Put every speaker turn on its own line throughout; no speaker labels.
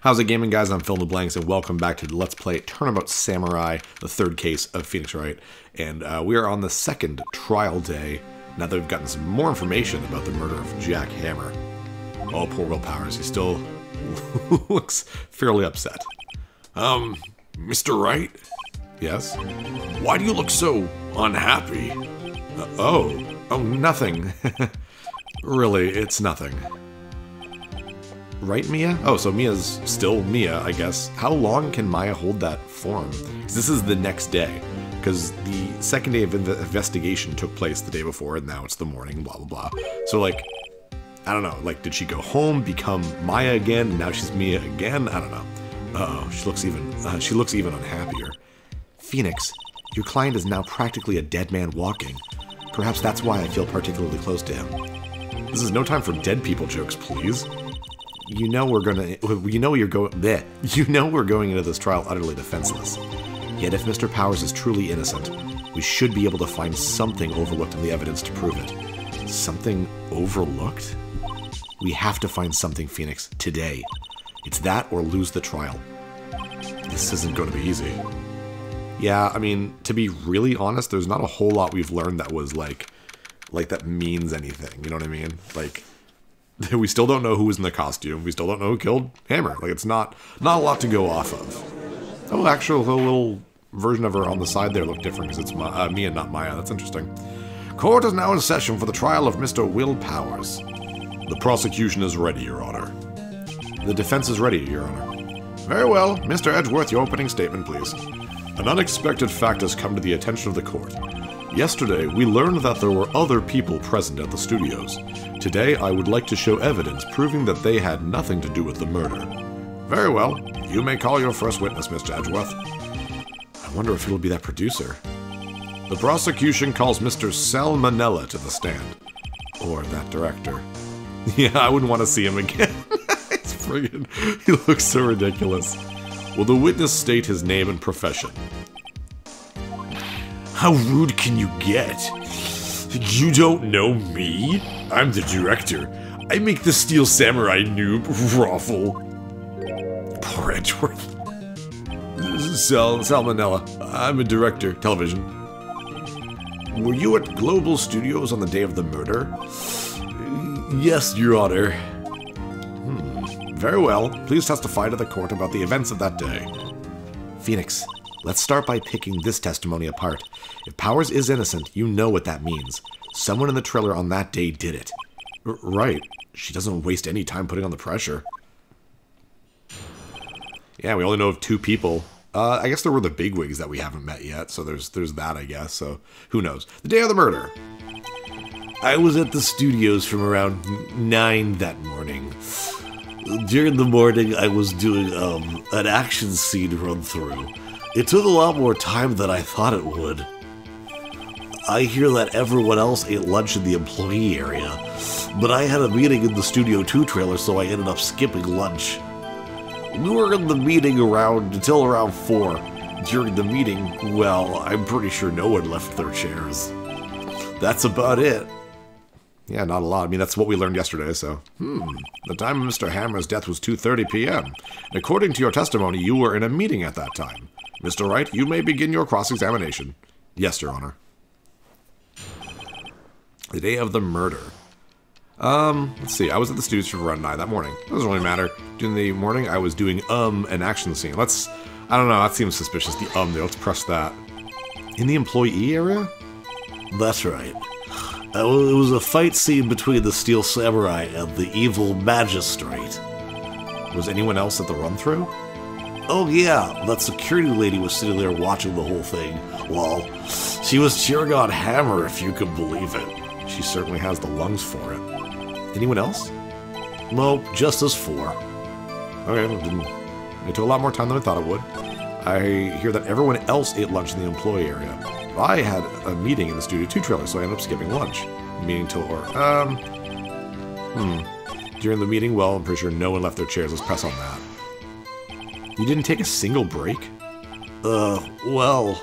How's it gaming, guys? I'm PhilInTheBlanks, and welcome back to Let's Play Turnabout Samurai, the third case of Phoenix Wright. And we are on the second trial day, now that we've gotten some more information about the murder of Jack Hammer. Oh, poor Will Powers. He still looks fairly upset. Mr. Wright? Yes? Why do you look so unhappy? Oh, nothing. Really, it's nothing. Right, Mia? Oh, so Mia's still Mia, I guess. How long can Maya hold that form? This is the next day, because the second day of investigation took place the day before, and now it's the morning, blah, blah, blah. So, like, I don't know, like, did she go home, become Maya again, and now she's Mia again? I don't know. Uh-oh, she looks even unhappier. Phoenix, your client is now practically a dead man walking. Perhaps that's why I feel particularly close to him. This is no time for dead people jokes, please. You know we're going into this trial utterly defenseless. Yet if Mr. Powers is truly innocent, we should be able to find something overlooked in the evidence to prove it. Something overlooked? We have to find something, Phoenix, today. It's that or lose the trial. This isn't going to be easy. Yeah, I mean, to be really honest, there's not a whole lot we've learned that was like that means anything, you know what I mean? Like, we still don't know who was in the costume. We still don't know who killed Hammer. Like, it's not a lot to go off of. Oh, actually, a little version of her on the side there looked different because it's Mia, not Maya. That's interesting. Court is now in session for the trial of Mr. Will Powers. The prosecution is ready, Your Honor. The defense is ready, Your Honor. Very well. Mr. Edgeworth, your opening statement, please. An unexpected fact has come to the attention of the court. Yesterday, we learned that there were other people present at the studios. Today, I would like to show evidence proving that they had nothing to do with the murder. Very well. You may call your first witness, Mr. Edgeworth. I wonder if it'll be that producer. The prosecution calls Mr. Sal Manella to the stand. Or that director. Yeah, I wouldn't want to see him again. It's friggin'... He looks so ridiculous. Will the witness state his name and profession? How rude can you get? You don't know me? I'm the director. I make the Steel Samurai noob raffle. Poor Edgeworth. Salmonella. I'm a director. Television. Were you at Global Studios on the day of the murder? Yes, Your Honor. Very well. Please testify to the court about the events of that day. Phoenix, let's start by picking this testimony apart. If Powers is innocent, you know what that means. Someone in the trailer on that day did it. Right. She doesn't waste any time putting on the pressure. Yeah, we only know of two people. I guess there were the bigwigs that we haven't met yet, so there's that, I guess. So, who knows? The day of the murder. I was at the studios from around 9 that morning. During the morning, I was doing an action scene run-through. It took a lot more time than I thought it would. I hear that everyone else ate lunch in the employee area, but I had a meeting in the Studio 2 trailer, so I ended up skipping lunch. We were in the meeting until around 4. During the meeting, well, I'm pretty sure no one left their chairs. That's about it. Yeah, not a lot. I mean, that's what we learned yesterday, so... The time of Mr. Hammer's death was 2:30 p.m. According to your testimony, you were in a meeting at that time. Mr. Wright, you may begin your cross-examination. Yes, Your Honor. The day of the murder. Let's see. I was at the studios for around 9 that morning. It doesn't really matter. During the morning, I was doing, an action scene. I don't know, that seems suspicious, the there. Let's press that. In the employee area? That's right. It was a fight scene between the Steel Samurai and the evil magistrate. Was anyone else at the run-through? Oh yeah, that security lady was sitting there watching the whole thing. Lol. She was cheering on Hammer, if you could believe it. She certainly has the lungs for it. Anyone else? No, just us 4. Okay, it took a lot more time than I thought it would. I hear that everyone else ate lunch in the employee area. I had a meeting in the Studio 2 trailer, so I ended up skipping lunch. Meeting till During the meeting, well, I'm pretty sure no one left their chairs. Let's press on that. You didn't take a single break? Well,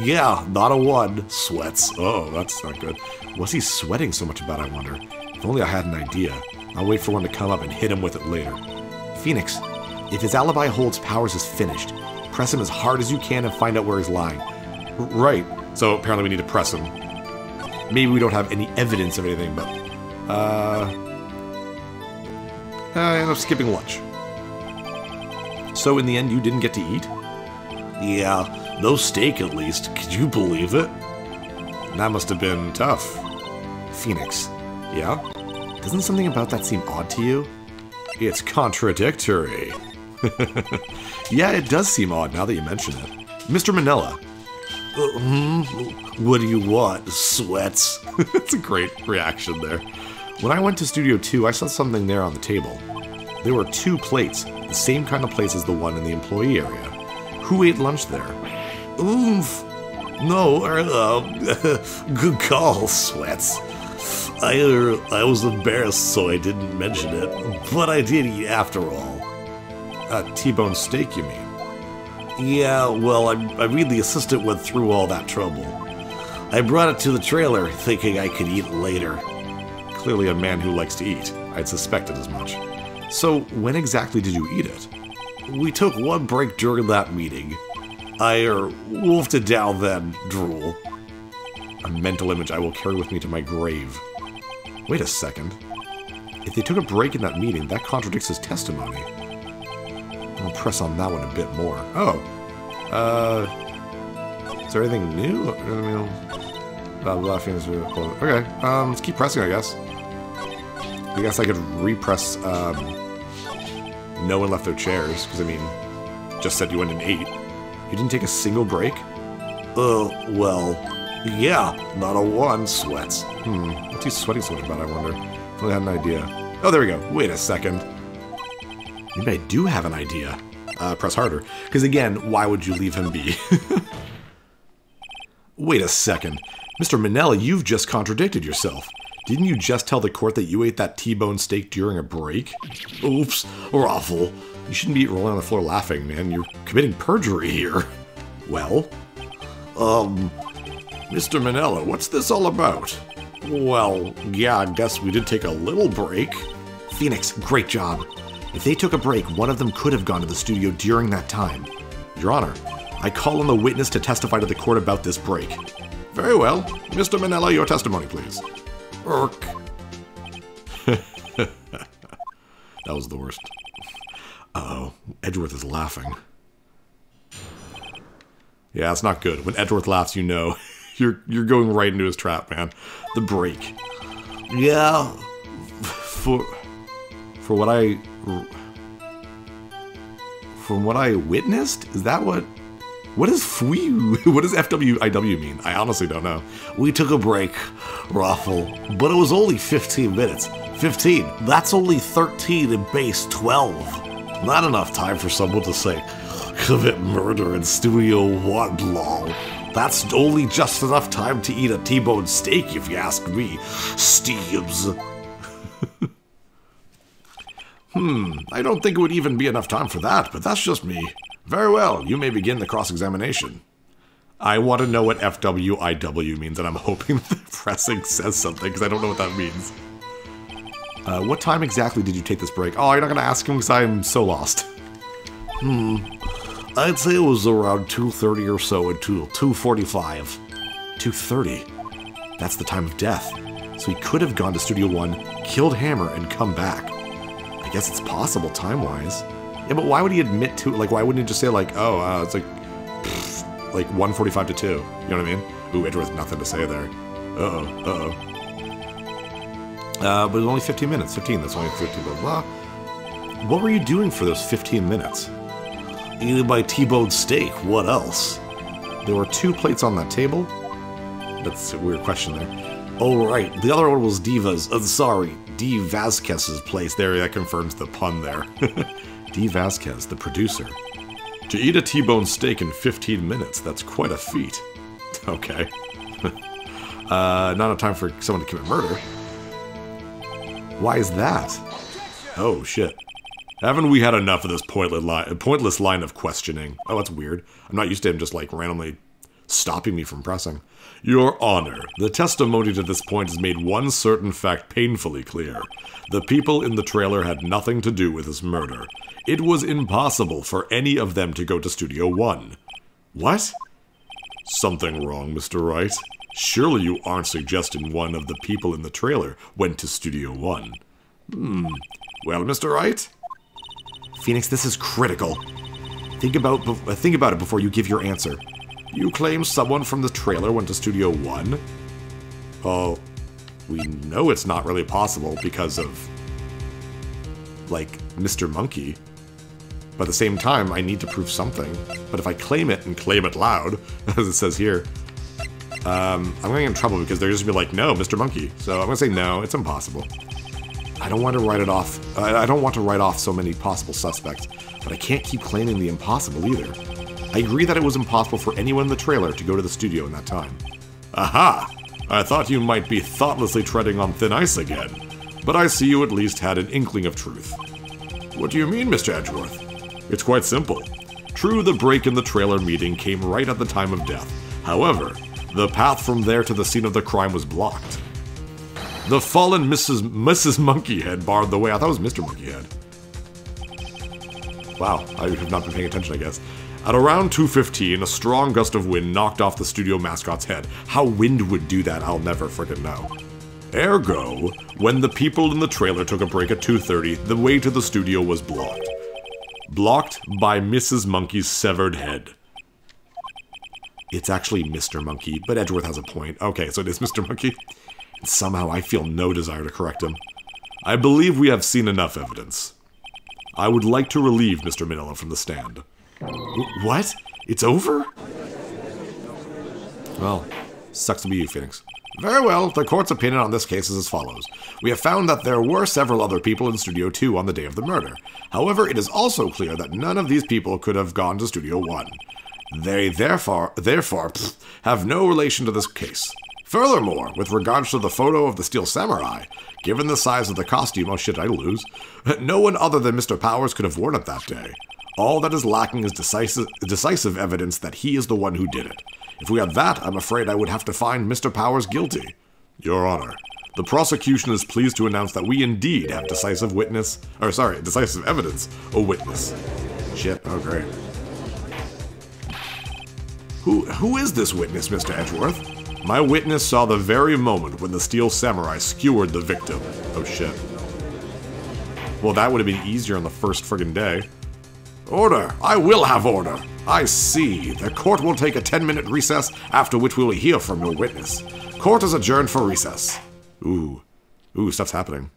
yeah, not a one. Sweats. Oh, that's not good. What's he sweating so much about, I wonder? If only I had an idea. I'll wait for one to come up and hit him with it later. Phoenix, If his alibi holds, Powers is finished. Press him as hard as you can and find out where he's lying. Right. So apparently we need to press him. Maybe we don't have any evidence of anything, but... I end up skipping lunch. So in the end, you didn't get to eat?
Yeah, no steak at least. Could you believe it?
That must have been tough. Phoenix. Yeah? Doesn't something about that seem odd to you? It's contradictory. Yeah, it does seem odd now that you mention it. Mr. Manella.
What do you want, sweats?
That's a great reaction there. When I went to Studio 2, I saw something there on the table. There were 2 plates, the same kind of plates as the one in the employee area. Who ate lunch there?
Oomph. No, good call, sweats. I was embarrassed, so I didn't mention it, but I did eat after all.
T-bone steak, you mean?
Yeah, well, I mean the assistant went through all that trouble. I brought it to the trailer, thinking I could eat it later.
Clearly a man who likes to eat. I'd suspected as much. So, when exactly did you eat it?
We took one break during that meeting. I wolfed it down then, drool.
A mental image I will carry with me to my grave. Wait a second. If they took a break in that meeting, that contradicts his testimony. I'll press on that one a bit more. Oh. Is there anything new? Okay, let's keep pressing, I guess. I guess I could repress, no one left their chairs, because, I mean, just said you went and ate. You didn't take a single break?
Well, yeah, not a one, sweats.
What's he sweating so much about, I wonder? If I had an idea. Oh, there we go. Wait a second. Maybe I do have an idea. Press harder. Because again, why would you leave him be? Wait a second. Mr. Manella, you've just contradicted yourself. Didn't you just tell the court that you ate that T-bone steak during a break?
Oops, raffle.
You shouldn't be rolling on the floor laughing, man. You're committing perjury here. Well?
Mr. Manella, what's this all about?
Well, yeah, I guess we did take a little break. Phoenix, great job. If they took a break, one of them could have gone to the studio during that time. Your Honor, I call on the witness to testify to the court about this break. Very well. Mr. Manella, your testimony, please.
Irk.
That was the worst. Uh-oh. Edgeworth is laughing. Yeah, it's not good. When Edgeworth laughs, you know you're going right into his trap, man. The break.
Yeah.
For what I... From what I witnessed? Is that what... What does what does FWIW mean? I honestly don't know.
We took a break, Raffle, but it was only 15 minutes. 15. That's only 13 in base 12. Not enough time for someone to say, commit murder in Studio 1, lol. That's only just enough time to eat a T-bone steak, if you ask me, Steves.
I don't think it would even be enough time for that, but that's just me. Very well, you may begin the cross-examination. I want to know what FWIW means, and I'm hoping the pressing says something, because I don't know what that means. What time exactly did you take this break? Oh, you're not going to ask him because I'm so lost.
I'd say it was around 2:30 or so until 2:45.
2:30? That's the time of death. So he could have gone to Studio 1, killed Hammer, and come back. I guess it's possible time-wise. Yeah, but why would he admit to it? Like, why wouldn't he just say, like, oh, it's like 1:45 to 2. You know what I mean? Ooh, Edgeworth, nothing to say there. But it was only 15 minutes. 15, that's only 15, blah, blah. What were you doing for those 15 minutes?
Eating my T-bone steak, what else?
There were 2 plates on that table? That's a weird question there.
Oh, right, the other one was D.
Vasquez's place. There, that confirms the pun there. D. Vasquez, the producer. To eat a T-bone steak in 15 minutes, that's quite a feat. Okay. Not enough time for someone to commit murder. Why is that? Oh, shit. Haven't we had enough of this pointless line of questioning? Oh, that's weird. I'm not used to him just, like, randomly stopping me from pressing. Your Honor, the testimony to this point has made one certain fact painfully clear. The people in the trailer had nothing to do with this murder. It was impossible for any of them to go to Studio 1. What? Something wrong, Mr. Wright? Surely you aren't suggesting one of the people in the trailer went to Studio 1. Well, Mr. Wright? Phoenix, this is critical. Think about it before you give your answer. You claim someone from the trailer went to Studio 1? Well, we know it's not really possible because of, like, Mr. Monkey. But at the same time, I need to prove something. But if I claim it and claim it loud, as it says here, I'm going to get in trouble because they're just going to be like, no, Mr. Monkey. So I'm going to say no, it's impossible. I don't want to write it off. I don't want to write off so many possible suspects, but I can't keep claiming the impossible either. I agree that it was impossible for anyone in the trailer to go to the studio in that time. Aha! I thought you might be thoughtlessly treading on thin ice again, but I see you at least had an inkling of truth. What do you mean, Mr. Edgeworth? It's quite simple. True, the break in the trailer meeting came right at the time of death. However, the path from there to the scene of the crime was blocked. The fallen Mrs. Monkeyhead barred the way. I thought it was Mr. Monkeyhead. Wow, I have not been paying attention, I guess. At around 2:15, a strong gust of wind knocked off the studio mascot's head. How wind would do that, I'll never frickin' know. Ergo, when the people in the trailer took a break at 2:30, the way to the studio was blocked. Blocked by Mrs. Monkey's severed head. It's actually Mr. Monkey, but Edgeworth has a point. Okay, so it is Mr. Monkey. Somehow I feel no desire to correct him. I believe we have seen enough evidence. I would like to relieve Mr. Manella from the stand. What? It's over? Well, sucks to be you, Phoenix. Very well, the court's opinion on this case is as follows. We have found that there were several other people in Studio 2 on the day of the murder. However, it is also clear that none of these people could have gone to Studio 1. They therefore have no relation to this case. Furthermore, with regards to the photo of the Steel Samurai, given the size of the costume, oh shit, I lose, no one other than Mr. Powers could have worn it that day. All that is lacking is decisive evidence that he is the one who did it. If we had that, I'm afraid I would have to find Mr. Powers guilty. Your Honor, the prosecution is pleased to announce that we indeed have decisive evidence, a witness. Shit, oh great. Who is this witness, Mr. Edgeworth? My witness saw the very moment when the Steel Samurai skewered the victim. Oh shit. Well, that would have been easier on the first friggin' day. Order! I will have order! I see. The court will take a 10-minute recess, after which we will hear from your witness. Court is adjourned for recess. Ooh, stuff's happening.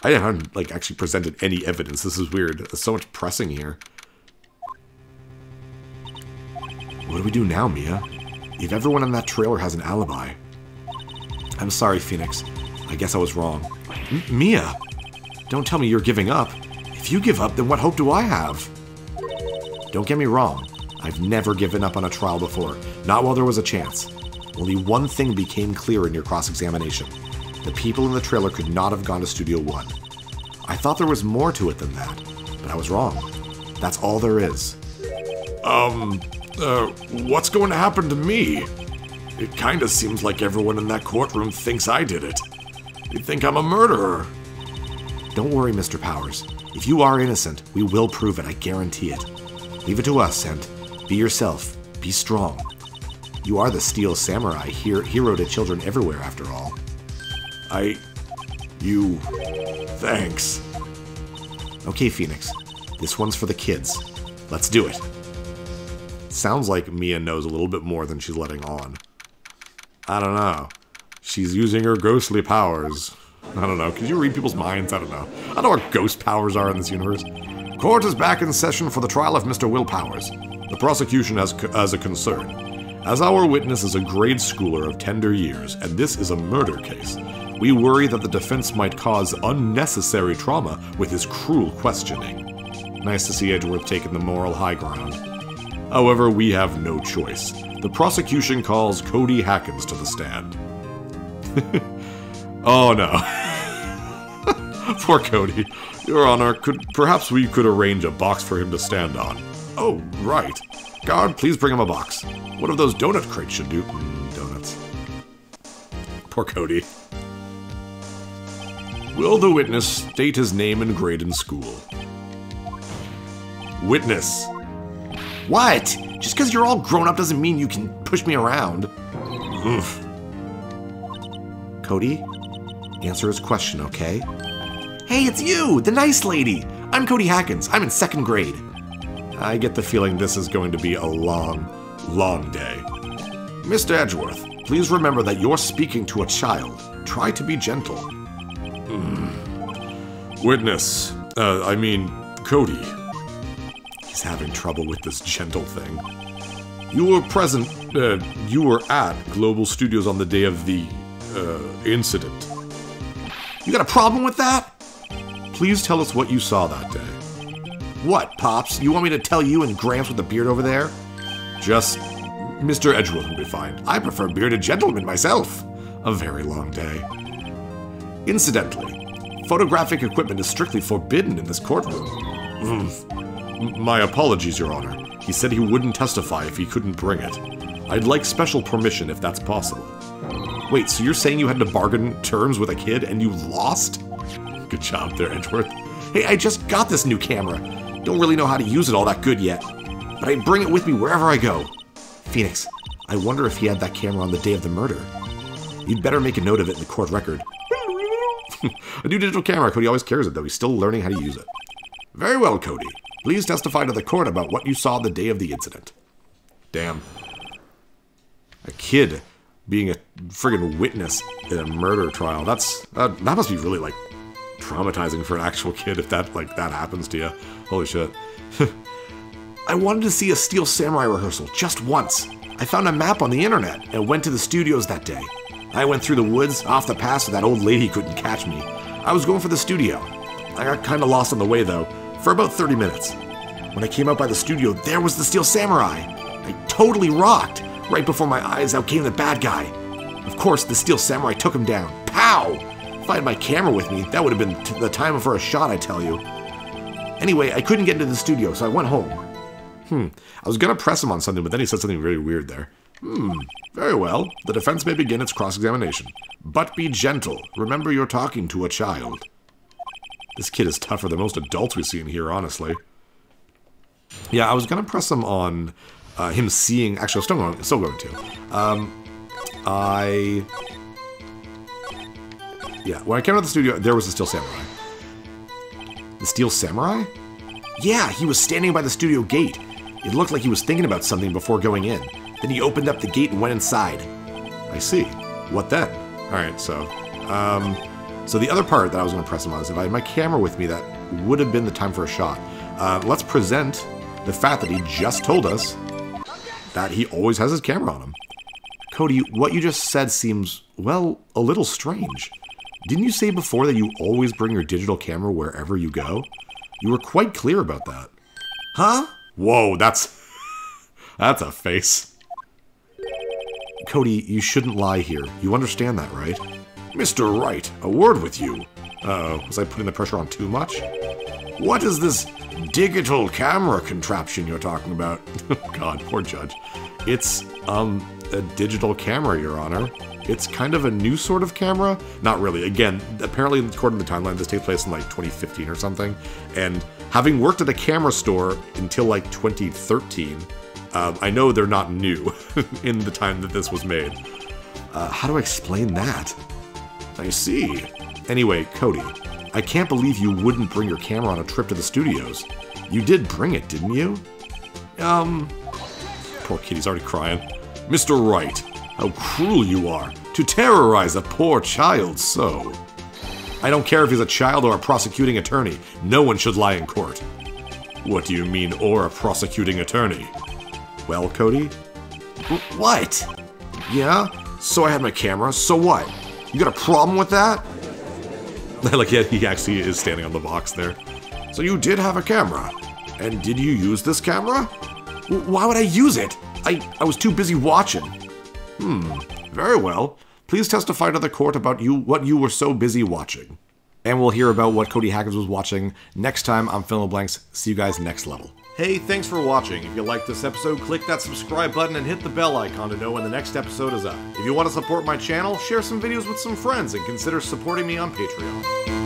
I haven't, like, actually presented any evidence. This is weird. There's so much pressing here. What do we do now, Mia? If everyone in that trailer has an alibi. I'm sorry, Phoenix. I guess I was wrong. Mia! Don't tell me you're giving up. If you give up, then what hope do I have? Don't get me wrong. I've never given up on a trial before. Not while there was a chance. Only one thing became clear in your cross-examination. The people in the trailer could not have gone to Studio 1. I thought there was more to it than that, but I was wrong. That's all there is. What's going to happen to me? It kinda seems like everyone in that courtroom thinks I did it. They think I'm a murderer. Don't worry, Mr. Powers. If you are innocent, we will prove it, I guarantee it. Leave it to us, and be yourself. Be strong. You are the Steel Samurai, hero to children everywhere, after all. Thanks. Okay, Phoenix. This one's for the kids. Let's do it. Sounds like Mia knows a little bit more than she's letting on. I don't know. She's using her ghostly powers. I don't know. Could you read people's minds? I don't know. I don't know what ghost powers are in this universe. Court is back in session for the trial of Mr. Will Powers. The prosecution has a concern. As our witness is a grade schooler of tender years, and this is a murder case, we worry that the defense might cause unnecessary trauma with his cruel questioning. Nice to see Edgeworth taking the moral high ground. However, we have no choice. The prosecution calls Cody Hackins to the stand. Oh no. Poor Cody. Your Honor, perhaps we could arrange a box for him to stand on. Oh, right. Guard, please bring him a box. What if those donut crates should do? Donuts. Poor Cody. Will the witness state his name and grade in school? Witness. What? Just because you're all grown up doesn't mean you can push me around. Oof. Cody, answer his question, okay? Hey, it's you, the nice lady. I'm Cody Hackins. I'm in 2nd grade. I get the feeling this is going to be a long, long day. Mr. Edgeworth, please remember that you're speaking to a child. Try to be gentle. Witness, Cody. He's having trouble with this gentle thing. You were at Global Studios on the day of the, incident. You got a problem with that? Please tell us what you saw that day. What, Pops? You want me to tell you and Gramps with the beard over there? Just Mr. Edgeworth will be fine. I prefer bearded gentlemen myself. A very long day. Incidentally, photographic equipment is strictly forbidden in this courtroom. My apologies, Your Honor. He said he wouldn't testify if he couldn't bring it. I'd like special permission if that's possible. Wait, so you're saying you had to bargain terms with a kid and you lost? Good job there, Edgeworth. Hey, I just got this new camera. Don't really know how to use it all that good yet. But I bring it with me wherever I go. Phoenix, I wonder if he had that camera on the day of the murder. You'd better make a note of it in the court record. A new digital camera. Cody always carries it, though. He's still learning how to use it. Very well, Cody. Please testify to the court about what you saw the day of the incident. Damn. A kid being a friggin' witness in a murder trial. That must be really, like, traumatizing for an actual kid if that happens to you. Holy shit. I wanted to see a Steel Samurai rehearsal just once. I found a map on the internet and went to the studios that day. I went through the woods, off the pass, so that old lady couldn't catch me. I was going for the studio. I got kinda lost on the way, though, for about 30 minutes. When I came out by the studio, there was the Steel Samurai. I totally rocked. Right before my eyes, out came the bad guy. Of course, the Steel Samurai took him down. Pow! If I had my camera with me, that would have been the time for a shot, I tell you. Anyway, I couldn't get into the studio, so I went home. I was gonna press him on something, but then he said something really weird there. Very well. The defense may begin its cross-examination. But be gentle. Remember you're talking to a child. This kid is tougher than most adults we've seen here, honestly. Yeah, I was gonna press him on him seeing... Actually, I'm still going to. Yeah, when I came to the studio, there was the Steel Samurai. The Steel Samurai? Yeah, he was standing by the studio gate. It looked like he was thinking about something before going in. Then he opened up the gate and went inside. I see. What then? Alright, so the other part that I was going to press him on is if I had my camera with me, that would have been the time for a shot. Let's present the fact that he just told us that he always has his camera on him. Cody, what you just said seems, well, a little strange. Didn't you say before that you always bring your digital camera wherever you go? You were quite clear about that. Huh? Whoa, that's a face. Cody, you shouldn't lie here. You understand that, right? Mr. Wright, a word with you. Uh-oh, was I putting the pressure on too much? What is this digital camera contraption you're talking about? God, poor judge. It's, a digital camera, Your Honor. It's kind of a new sort of camera. Not really. Again, apparently, according to the timeline, this takes place in, like, 2015 or something. And having worked at a camera store until, like, 2013, I know they're not new in the time that this was made. How do I explain that? I see. Anyway, Cody, I can't believe you wouldn't bring your camera on a trip to the studios. You did bring it, didn't you? Poor kid, he's already crying. Mr. Wright, how cruel you are to terrorize a poor child so. I don't care if he's a child or a prosecuting attorney. No one should lie in court. What do you mean, or a prosecuting attorney? Well, Cody? What? Yeah? So I had my camera, so what? You got a problem with that? Like, yeah, he actually is standing on the box there. So you did have a camera. And did you use this camera? Why would I use it? I was too busy watching. Very well. Please testify to the court about what you were so busy watching. And we'll hear about what Cody Hackins was watching next time on Fill in the Blanks. See you guys next level. Hey, thanks for watching. If you liked this episode, click that subscribe button and hit the bell icon to know when the next episode is up. If you want to support my channel, share some videos with some friends and consider supporting me on Patreon.